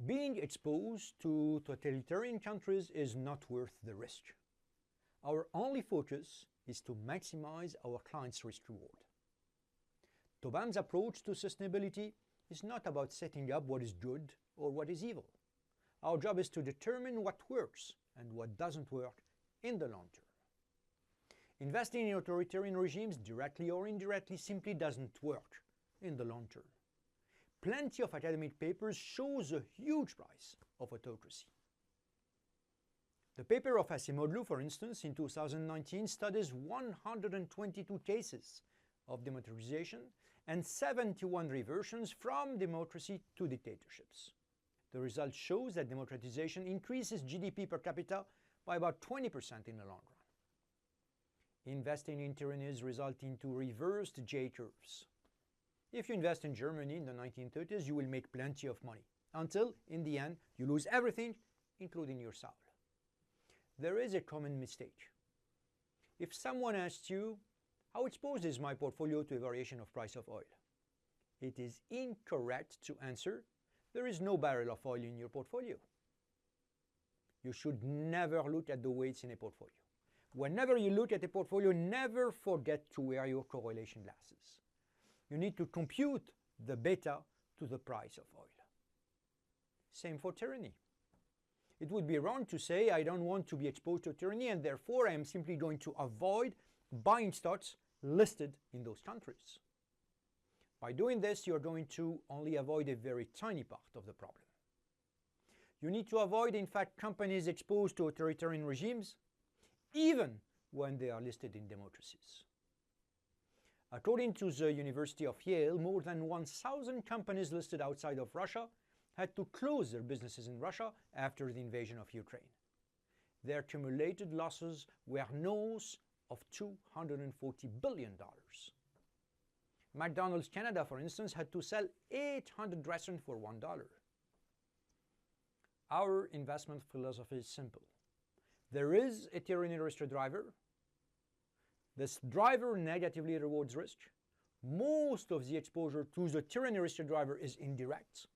Being exposed to totalitarian countries is not worth the risk. Our only focus is to maximize our clients' risk-reward. TOBAM's approach to sustainability is not about setting up what is good or what is evil. Our job is to determine what works and what doesn't work in the long term. Investing in authoritarian regimes, directly or indirectly, simply doesn't work in the long term. Plenty of academic papers shows a huge price of autocracy. The paper of Acemoglu, for instance, in 2019 studies 122 cases of democratization and 71 reversions from democracy to dictatorships. The result shows that democratization increases GDP per capita by about 20% in the long run. Investing in tyrannies results into reversed J-curves. If you invest in Germany in the 1930s, you will make plenty of money, until, in the end, you lose everything, including your soul. There is a common mistake. If someone asks you, how exposed is my portfolio to a variation of price of oil? It is incorrect to answer, there is no barrel of oil in your portfolio. You should never look at the weights in a portfolio. Whenever you look at a portfolio, never forget to wear your correlation glasses. You need to compute the beta to the price of oil. Same for tyranny. It would be wrong to say, I don't want to be exposed to tyranny and therefore I am simply going to avoid buying stocks listed in those countries. By doing this, you're going to only avoid a very tiny part of the problem. You need to avoid, in fact, companies exposed to authoritarian regimes, even when they are listed in democracies. According to the University of Yale, more than 1,000 companies listed outside of Russia had to close their businesses in Russia after the invasion of Ukraine. Their cumulated losses were north of $240 billion. McDonald's Canada, for instance, had to sell 800 restaurants for $1. Our investment philosophy is simple. There is a tyranny risk driver. This driver negatively rewards risk. Most of the exposure to the tyranny risk driver is indirect,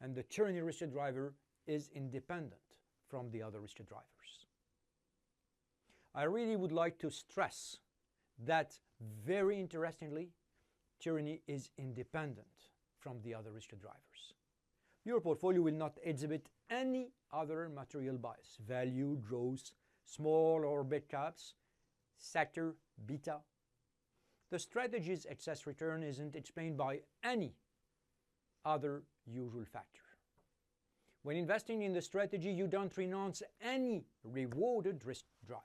and the tyranny risk driver is independent from the other risk drivers. I really would like to stress that, very interestingly, tyranny is independent from the other risk drivers. Your portfolio will not exhibit any other material bias, value, growth, small or big caps, sector, beta. The strategy's excess return isn't explained by any other usual factor. When investing in the strategy, you don't renounce any rewarded risk driver.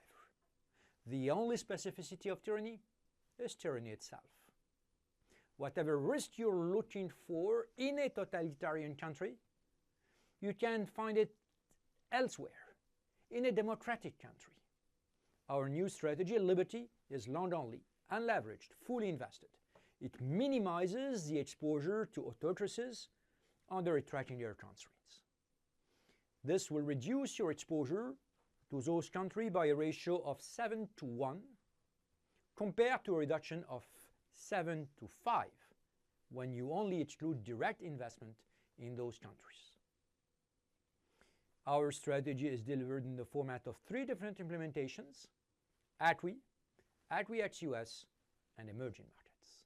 The only specificity of tyranny is tyranny itself. Whatever risk you're looking for in a totalitarian country, you can find it elsewhere, in a democratic country. Our new strategy, LBRTY, is long-only, unleveraged, fully invested. It minimizes the exposure to autocracies under attracting their constraints. This will reduce your exposure to those countries by a ratio of 7-to-1 compared to a reduction of 7-to-5 when you only exclude direct investment in those countries. Our strategy is delivered in the format of 3 different implementations: ACWI, ACWI ex-US, and emerging markets.